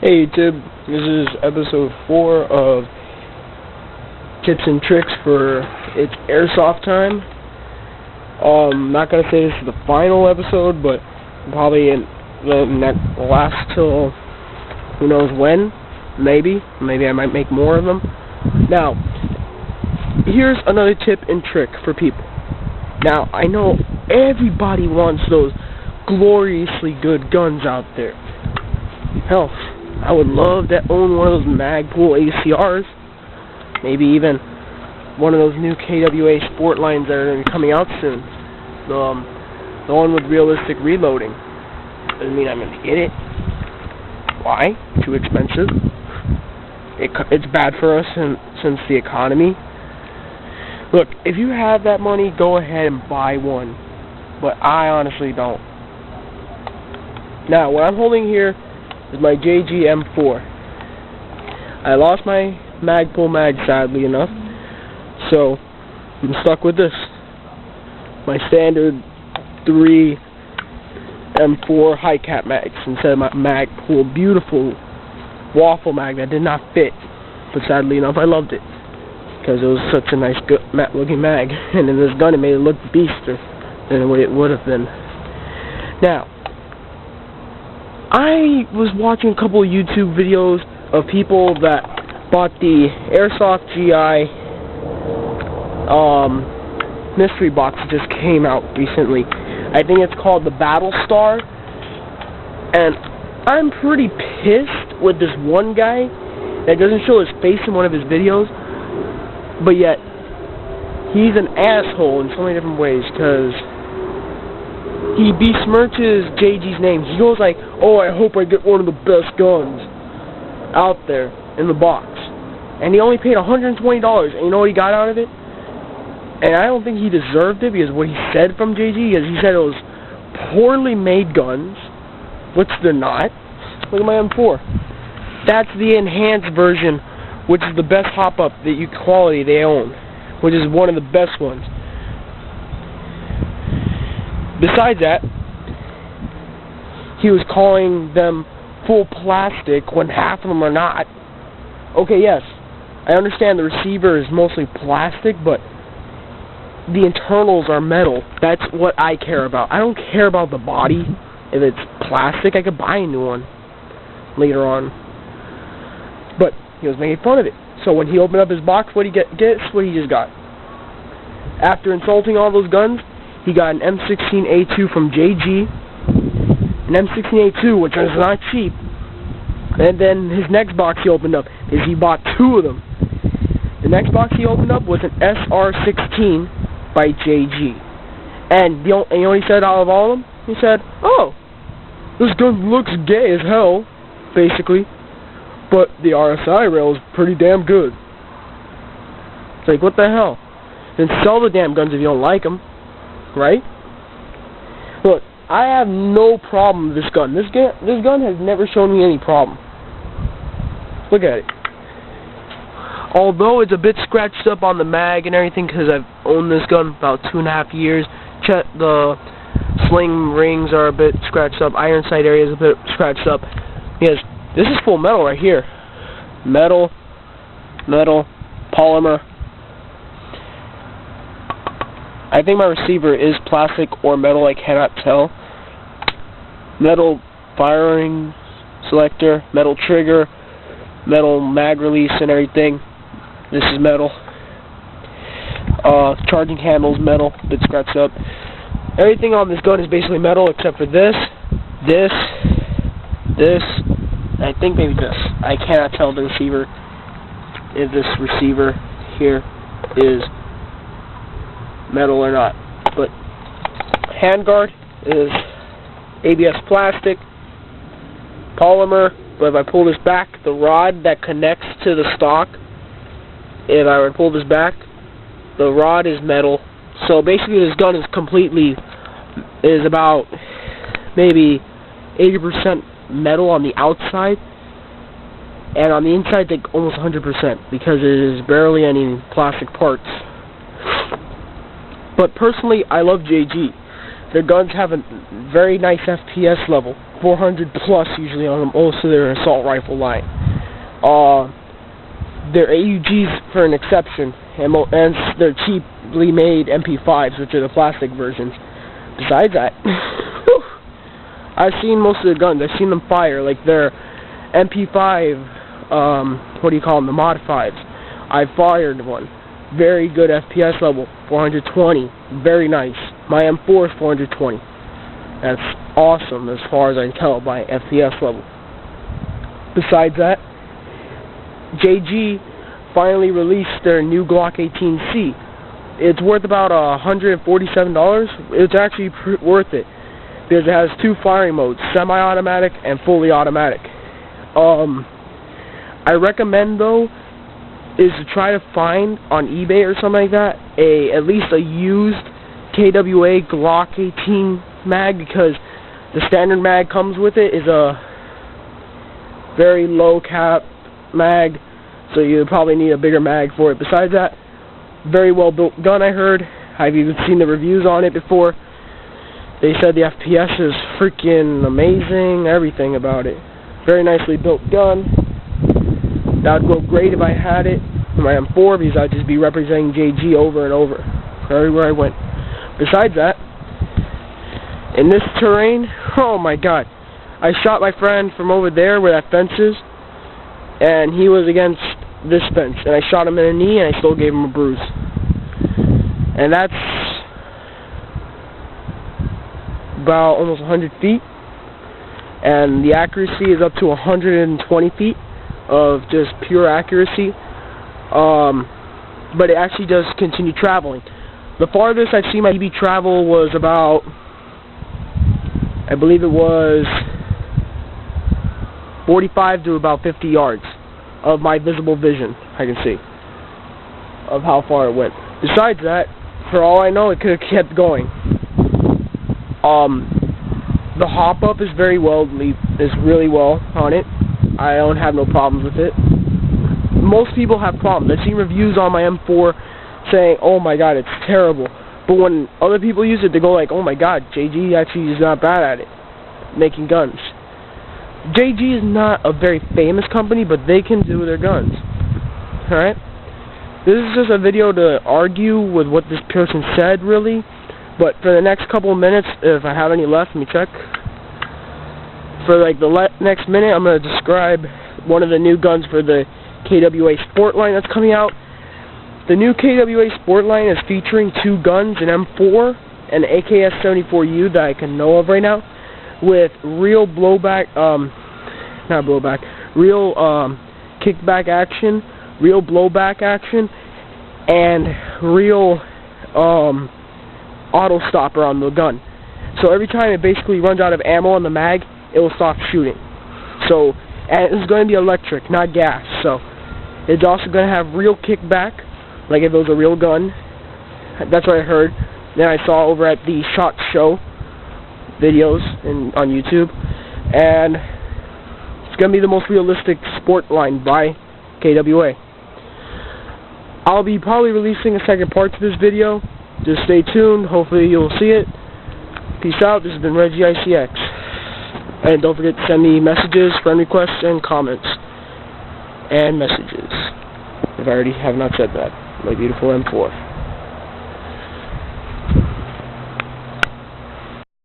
Hey YouTube, this is episode 4 of tips and tricks for It's Airsoft Time. Not gonna say this is the final episode, but probably will last till who knows when. Maybe I might make more of them. Now, here's another tip and trick for people. Now, I know everybody wants those gloriously good guns out there. Hell, I would love to own one of those Magpul ACRs. Maybe even one of those new KWA sport lines that are going to be coming out soon. The one with realistic reloading. Doesn't mean I'm going to get it. Why? Too expensive. It's bad for us since the economy. Look, if you have that money, go ahead and buy one. But I honestly don't. Now, what I'm holding here is my JG M4. I lost my Magpul mag, sadly enough, so I'm stuck with this. My standard 3 M4 high cap mags instead of my Magpul beautiful waffle mag that did not fit. But sadly enough, I loved it because it was such a nice, good looking mag, and in this gun it made it look beaster than what it would have been. Now, I was watching a couple of YouTube videos of people that bought the Airsoft GI mystery box that just came out recently. I think it's called the Battle Star, and I'm pretty pissed with this one guy that doesn't show his face in one of his videos, but yet he's an asshole in so many different ways because he besmirches JG's name. He goes like, "Oh, I hope I get one of the best guns out there in the box." And he only paid $120, and you know what he got out of it? And I don't think he deserved it because what he said from JG is he said it was poorly made guns, which they're not. Look at my M4. That's the enhanced version, which is the best hop-up quality they own, which is one of the best ones. Besides that, he was calling them full plastic when half of them are not. Okay, yes, I understand the receiver is mostly plastic, but the internals are metal. That's what I care about. I don't care about the body. If it's plastic, I could buy a new one later on. But he was making fun of it. So when he opened up his box, what he guess what he just got? After insulting all those guns, he got an M16A2 from JG, an M16A2, which is not cheap. And then his next box he opened up is he bought 2 of them. The next box he opened up was an SR16 by JG. And you know what he said out of all of them? He said, "Oh, this gun looks gay as hell, basically, but the RSI rail is pretty damn good." It's like, what the hell? Then sell the damn guns if you don't like them. Right? Look, I have no problem with this gun. This gun has never shown me any problem. Look at it. Although it's a bit scratched up on the mag and everything, because I've owned this gun about 2.5 years. The sling rings are a bit scratched up. Iron sight area is a bit scratched up. Yes, this is full metal right here. Metal, polymer. I think my receiver is plastic or metal, I cannot tell. Metal firing selector, metal trigger, metal mag release and everything. This is metal. Charging handles, metal, bit scratched up. Everything on this gun is basically metal except for this, and I think maybe this. I cannot tell the receiver if this receiver here is metal or not, but handguard is ABS plastic, polymer, but if I pull this back, the rod that connects to the stock, if I were to pull this back, the rod is metal. So basically this gun is about maybe 80% metal on the outside, and on the inside it's like almost 100% because it is barely any plastic parts. But personally, I love JG. Their guns have a very nice FPS level. 400 plus usually on most of their assault rifle line. Their AUGs for an exception, and they're cheaply made MP5s, which are the plastic versions. Besides that, I've seen most of the guns. I've seen them fire, like their MP5, what do you call them, the Mod 5s. I fired one. Very good FPS level, 420. Very nice. My M4 is 420. That's awesome as far as I can tell by FPS level. Besides that, JG finally released their new Glock 18C. It's worth about $147. It's actually worth it because it has two firing modes, semi-automatic and fully automatic. I recommend though is to try to find on eBay or something like that at least a used KWA Glock 18 mag, because the standard mag comes with it is a very low cap mag, so you probably need a bigger mag for it. Besides that, very well built gun, I heard. I've even seen the reviews on it before. They said the FPS is freaking amazing, everything about it. Very nicely built gun. That would go great if I had it in my M4, because I'd just be representing JG over and over everywhere I went. Besides that, in this terrain, oh my god, I shot my friend from over there where that fence is, and he was against this fence, and I shot him in the knee, and I still gave him a bruise. And that's about almost 100 feet, and the accuracy is up to 120 feet of just pure accuracy, but it actually does continue traveling. The farthest I've seen my BB travel was about, I believe it was 45 to about 50 yards of my visible vision, I can see, of how far it went. Besides that, for all I know, it could have kept going. The hop up is really well on it. I don't have no problems with it. Most people have problems. I've seen reviews on my M4 saying, oh my god, it's terrible. But when other people use it, they go like, oh my god, JG actually is not bad at it, making guns. JG is not a very famous company, but they can do their guns. Alright? This is just a video to argue with what this person said, really. But for the next couple of minutes, if I have any left, let me check. For like the next minute, I'm going to describe one of the new guns for the KWA Sport line that's coming out. The new KWA Sport line is featuring two guns, an M4 and an AKS-74U that I can know of right now, with real real kickback action, real blowback action, and real auto stopper on the gun. So every time it basically runs out of ammo on the mag, it will stop shooting. So, and it's going to be electric, not gas. So it's also going to have real kickback, like if it was a real gun. That's what I heard. Then I saw over at the SHOT Show videos on YouTube, and it's going to be the most realistic sport line by KWA. I'll be probably releasing a second part to this video. Just stay tuned. Hopefully you'll see it. Peace out. This has been Reggie ICX. And don't forget to send me messages, friend requests, and comments. And messages. If I already have not said that. My beautiful M4.